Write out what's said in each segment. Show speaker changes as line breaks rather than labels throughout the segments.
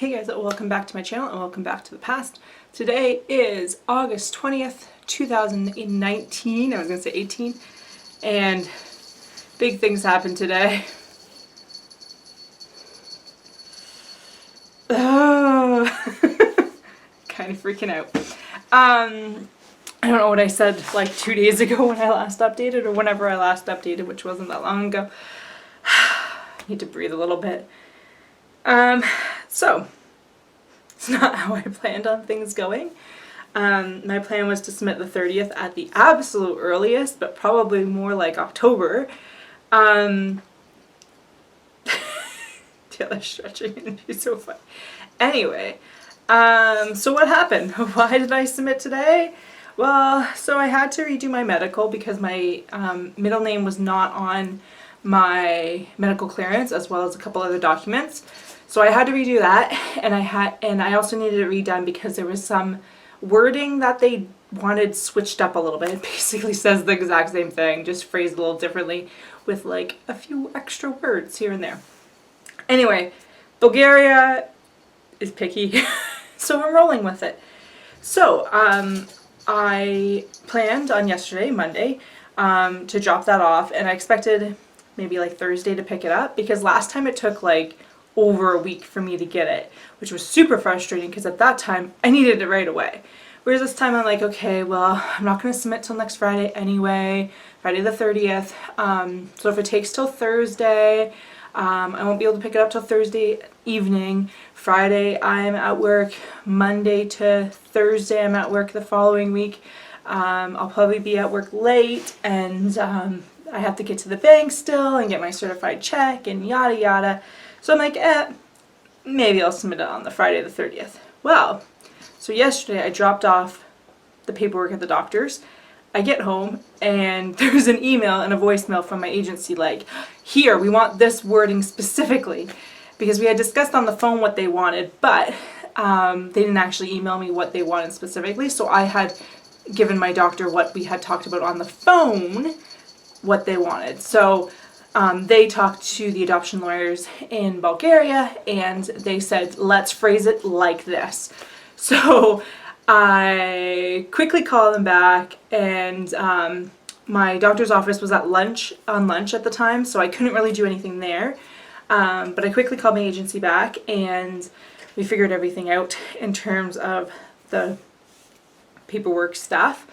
Hey guys, welcome back to my channel and welcome back to the past. Today is August 20th, 2019. I was going to say 18. And big things happened today. Oh, kind of freaking out. I don't know what I said like 2 days ago when I last updated, or whenever I last updated, which wasn't that long ago. I need to breathe a little bit. So, it's not how I planned on things going. My plan was to submit the 30th at the absolute earliest, but probably more like October. Taylor's stretching and she's so funny. Anyway, so what happened? Why did I submit today? Well, so I had to redo my medical because my middle name was not on my medical clearance, as well as a couple other documents. So I had to redo that, and I also needed it redone because there was some wording that they wanted switched up a little bit. It basically says the exact same thing, just phrased a little differently with like a few extra words here and there. Anyway, Bulgaria is picky, so I'm rolling with it. So I planned on yesterday, Monday, to drop that off, and I expected maybe like Thursday to pick it up, because last time it took like over a week for me to get it, which was super frustrating because at that time I needed it right away. Whereas this time I'm like, okay, well, I'm not going to submit till next Friday anyway, Friday the 30th. So if it takes till Thursday, I won't be able to pick it up till Thursday evening. Friday I'm at work. Monday to Thursday I'm at work the following week. I'll probably be at work late, and I have to get to the bank still and get my certified check and yada yada. So I'm like, maybe I'll submit it on the Friday the 30th. Well, so yesterday I dropped off the paperwork at the doctor's. I get home and there's an email and a voicemail from my agency like, here, we want this wording specifically. Because we had discussed on the phone what they wanted, but they didn't actually email me what they wanted specifically. So I had given my doctor what we had talked about on the phone, what they wanted. So they talked to the adoption lawyers in Bulgaria, and they said, let's phrase it like this. So I quickly called them back, and my doctor's office was on lunch at the time, so I couldn't really do anything there. But I quickly called my agency back, and we figured everything out in terms of the paperwork stuff.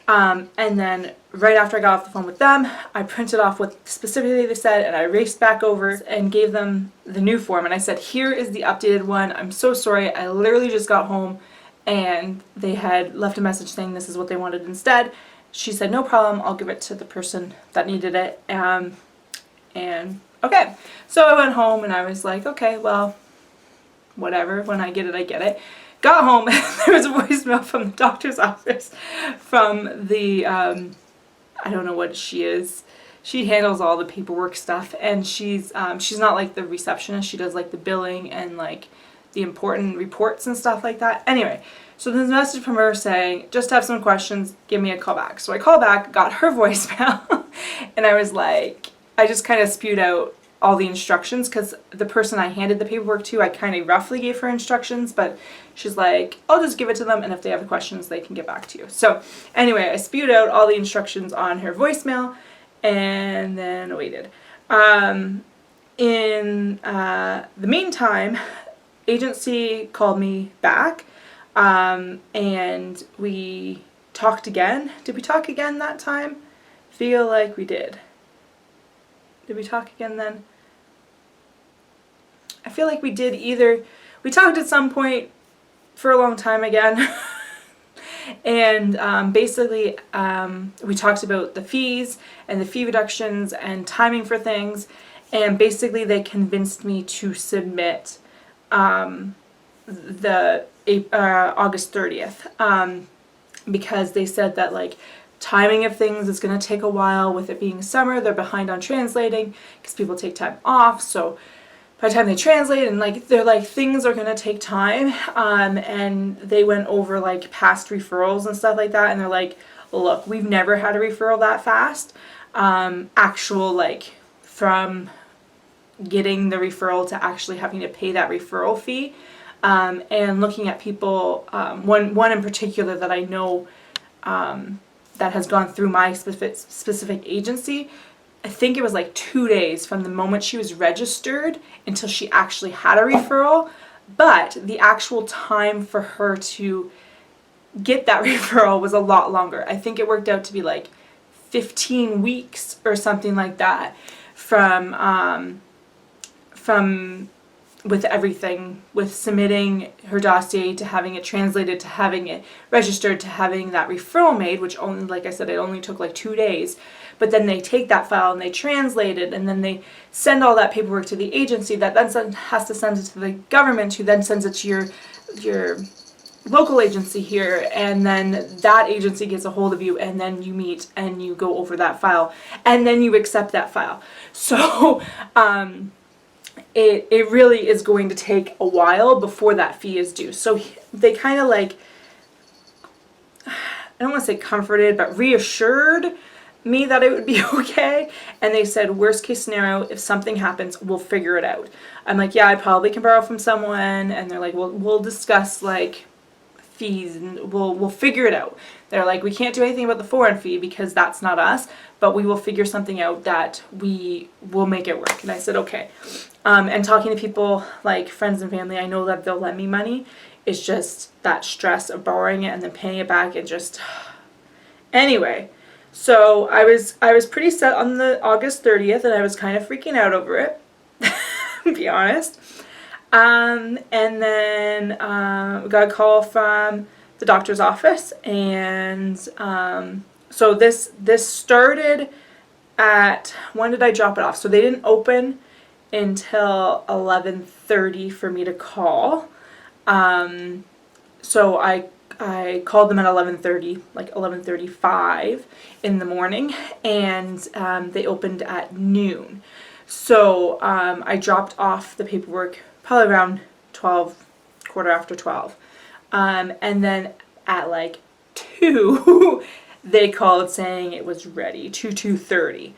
And then right after I got off the phone with them, I printed off what specifically they said, and I raced back over and gave them the new form. And I said, here is the updated one. I'm so sorry. I literally just got home and they had left a message saying this is what they wanted instead. She said, no problem. I'll give it to the person that needed it. And okay. So I went home and I was like, okay, well, whatever. When I get it, I get it. Got home and there was a voicemail from the doctor's office from the, I don't know what she is. She handles all the paperwork stuff, and she's not like the receptionist. She does like the billing and like the important reports and stuff like that. Anyway, so there's a message from her saying, just have some questions, give me a call back. So I called back, got her voicemail, and I was like, I just kind of spewed out all the instructions, because the person I handed the paperwork to, I kind of roughly gave her instructions, but she's like, I'll just give it to them, and if they have questions, they can get back to you. So anyway, I spewed out all the instructions on her voicemail, and then waited. In the meantime, agency called me back, and we talked again. Did we talk again that time? Feel like we did. Did we talk again then? I feel like we did either. We talked at some point for a long time again. And basically we talked about the fees and the fee reductions and timing for things. And basically they convinced me to submit the August 30th. Because they said that like timing of things is going to take a while. With it being summer, they're behind on translating because people take time off. So by the time they translate, and like they're like, things are going to take time. And they went over like past referrals and stuff like that, and they're like, look, we've never had a referral that fast. Actual like from getting the referral to actually having to pay that referral fee. and looking at people, one in particular that I know that has gone through my specific agency. I think it was like 2 days from the moment she was registered until she actually had a referral, but the actual time for her to get that referral was a lot longer. I think it worked out to be like 15 weeks or something like that from with everything, with submitting her dossier to having it translated to having it registered to having that referral made, which only, like I said, it only took like 2 days. But then they take that file and they translate it, and then they send all that paperwork to the agency that then has to send it to the government, who then sends it to your local agency here, and then that agency gets a hold of you, and then you meet and you go over that file, and then you accept that file. So it really is going to take a while before that fee is due. So they kind of like, I don't want to say comforted, but reassured me that it would be okay. And they said, worst case scenario, if something happens, we'll figure it out. I'm like, yeah, I probably can borrow from someone. And they're like, well, we'll discuss like fees and we'll figure it out. They're like, we can't do anything about the foreign fee because that's not us, but we will figure something out that we will make it work. And I said, okay. And talking to people like friends and family, I know that they'll lend me money. It's just that stress of borrowing it and then paying it back, and just anyway. So I was pretty set on the August 30th, and I was kind of freaking out over it, to be honest. And then we got a call from the doctor's office, and so this started at, when did I drop it off? So they didn't open until 11:30 for me to call. So I called them at 11:30, like 11:35 in the morning, and they opened at noon. So I dropped off the paperwork probably around 12, quarter after 12. And then at like 2, they called saying it was ready, 2:30.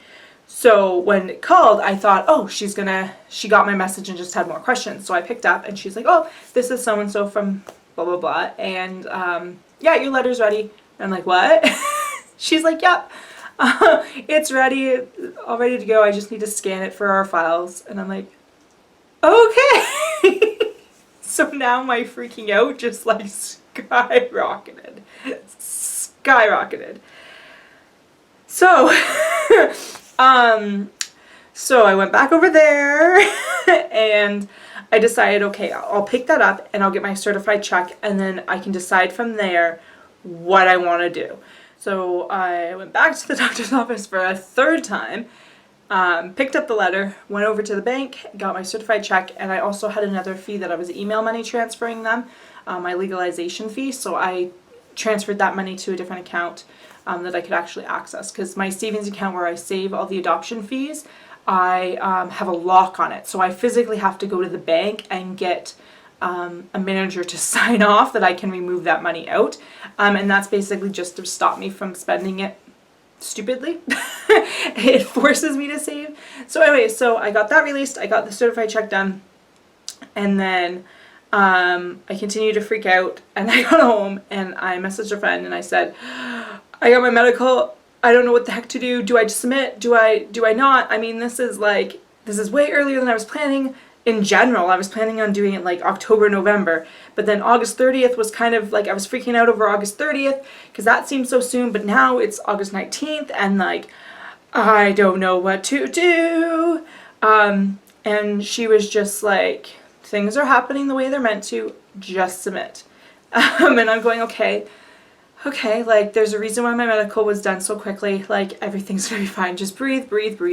So when it called, I thought, oh, she got my message and just had more questions. So I picked up, and she's like, oh, this is so-and-so from blah, blah, blah. And yeah, your letter's ready. And I'm like, what? She's like, yep, it's ready, all ready to go. I just need to scan it for our files. And I'm like, okay. So now my freaking out just like skyrocketed. So, so I went back over there and I decided, okay, I'll pick that up and I'll get my certified check, and then I can decide from there what I want to do. So I went back to the doctor's office for a third time, picked up the letter, went over to the bank, got my certified check, and I also had another fee that I was email money transferring them, my legalization fee. So I transferred that money to a different account that I could actually access, because my savings account where I save all the adoption fees, I have a lock on it. So I physically have to go to the bank and get a manager to sign off that I can remove that money out. And that's basically just to stop me from spending it stupidly. It forces me to save. So anyway, so I got that released. I got the certified check done. And then I continued to freak out, and I got home and I messaged a friend and I said, I got my medical. I don't know what the heck to do. Do I submit? Do I not? I mean, this is way earlier than I was planning. In general, I was planning on doing it like October, November, but then August 30th was kind of like, I was freaking out over August 30th because that seemed so soon, but now it's August 19th and like, I don't know what to do. And she was just like, things are happening the way they're meant to, just submit. And I'm going, okay, like there's a reason why my medical was done so quickly, like everything's gonna be fine, just breathe.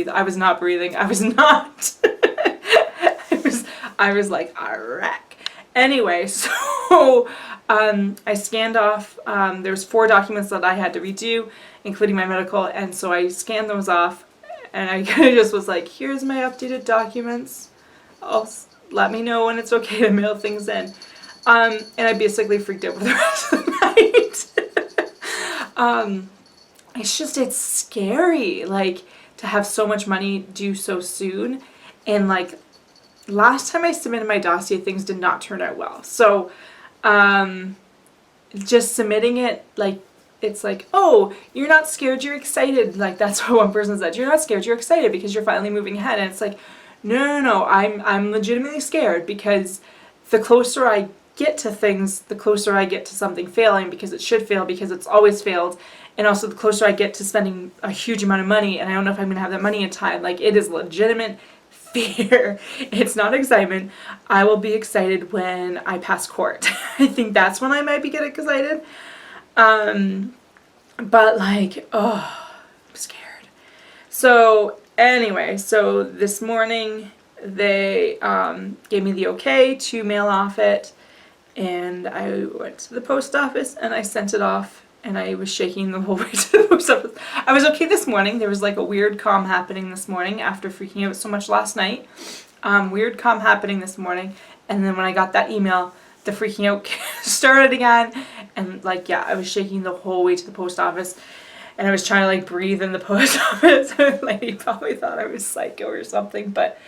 I was not breathing, I was not. I was like a wreck. Anyway, so I scanned off, there's 4 documents that I had to redo, including my medical, and so I scanned those off, and I kind of just was like, here's my updated documents, let me know when it's okay to mail things in. And I basically freaked out for the rest of the night. It's scary, like, to have so much money due so soon, and like, last time I submitted my dossier, things did not turn out well. So just submitting it, like, it's like, oh, you're not scared, you're excited. Like, that's what one person said. You're not scared, you're excited because you're finally moving ahead. And it's like, no, I'm legitimately scared because the closer I get to things, the closer I get to something failing, because it should fail, because it's always failed. And also the closer I get to spending a huge amount of money, and I don't know if I'm going to have that money in time. Like, it is legitimate fear. It's not excitement. I will be excited when I pass court. I think that's when I might be getting excited. But like, oh, I'm scared. So anyway, so this morning they gave me the okay to mail off it, and I went to the post office and I sent it off, and I was shaking the whole way to the post office. I was okay this morning. There was like a weird calm happening this morning after freaking out so much last night. Weird calm happening this morning, and then when I got that email, the freaking out started again, and like, yeah, I was shaking the whole way to the post office, and I was trying to like breathe in the post office. The lady probably thought I was psycho or something, but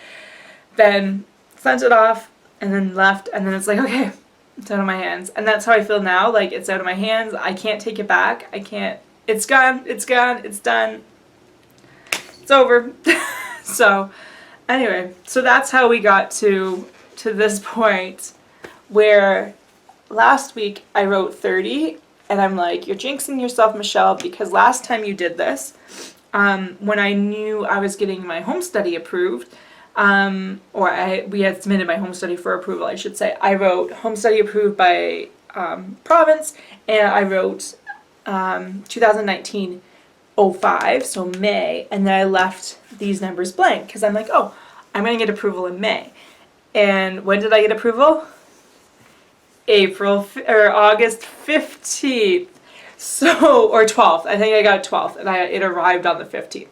then sent it off and then left, and then it's like, okay, it's out of my hands. And that's how I feel now. Like, it's out of my hands. I can't take it back. I can't. It's gone. It's gone. It's done. It's over. So anyway, so that's how we got to this point where last week I wrote 30, and I'm like, you're jinxing yourself, Michelle, because last time you did this, when I knew I was getting my home study approved, we had submitted my home study for approval, I should say. I wrote home study approved by province, and I wrote 2019-05, so May, and then I left these numbers blank because I'm like, oh, I'm going to get approval in May. And when did I get approval? August 15th. So, or 12th. I think I got 12th, and it arrived on the 15th.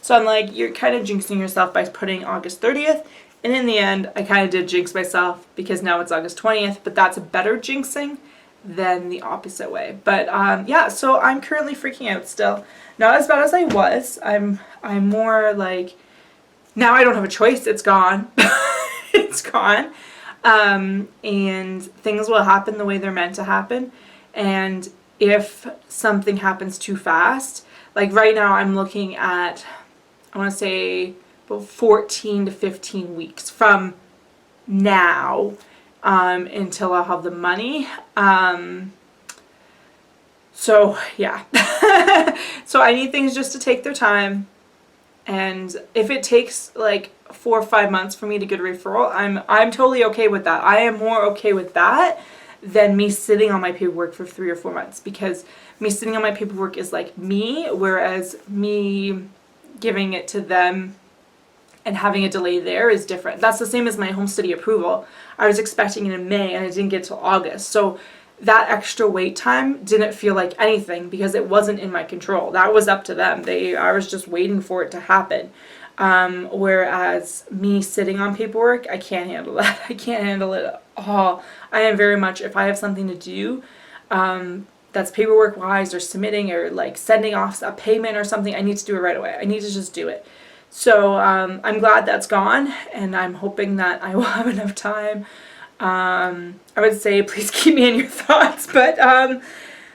So I'm like, you're kind of jinxing yourself by putting August 30th. And in the end, I kind of did jinx myself because now it's August 20th, but that's a better jinxing than the opposite way. But yeah, so I'm currently freaking out still. Not as bad as I was. I'm more like, now I don't have a choice. It's gone. It's gone. And things will happen the way they're meant to happen. And if something happens too fast, like right now I'm looking at, I want to say about 14 to 15 weeks from now until I'll have the money. So yeah. So I need things just to take their time. And if it takes like 4 or 5 months for me to get a referral, I'm totally okay with that. I am more okay with that than me sitting on my paperwork for 3 or 4 months, because me sitting on my paperwork is like me, whereas me giving it to them and having a delay there is different. That's the same as my home study approval. I was expecting it in May and I didn't get till August. So that extra wait time didn't feel like anything because it wasn't in my control. That was up to them. I was just waiting for it to happen. Whereas me sitting on paperwork, I can't handle that. I can't handle it at all. I am very much, if I have something to do, that's paperwork wise or submitting or like sending off a payment or something, I need to do it right away. I need to just do it. So I'm glad that's gone, and I'm hoping that I will have enough time. I would say please keep me in your thoughts, but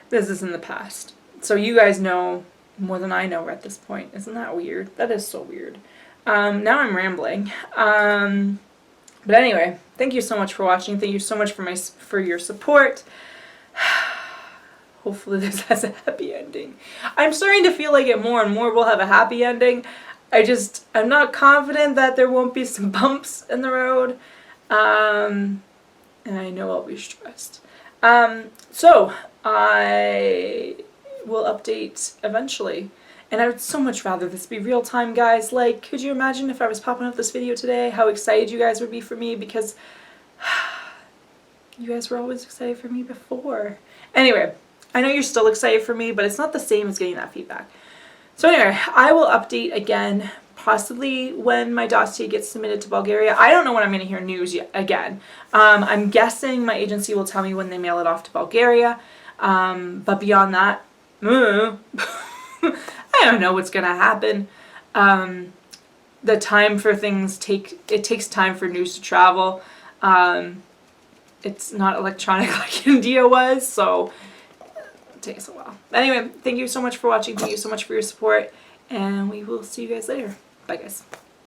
this is in the past. So you guys know more than I know at this point. Isn't that weird? That is so weird. Now I'm rambling. But anyway, thank you so much for watching. Thank you so much for your support. Hopefully this has a happy ending. I'm starting to feel like it more and more will have a happy ending. I'm not confident that there won't be some bumps in the road. And I know I'll be stressed. So I will update eventually. And I would so much rather this be real time, guys. Like, could you imagine if I was popping up this video today, how excited you guys would be for me? Because you guys were always excited for me before. Anyway, I know you're still excited for me, but it's not the same as getting that feedback. So anyway, I will update again, possibly when my dossier gets submitted to Bulgaria. I don't know when I'm going to hear news yet, again. I'm guessing my agency will tell me when they mail it off to Bulgaria. But beyond that, I don't know what's going to happen. the time for things it takes time for news to travel. It's not electronic like India was, so it takes a while. Anyway, thank you so much for watching. Thank you so much for your support, and we will see you guys later. Bye, guys.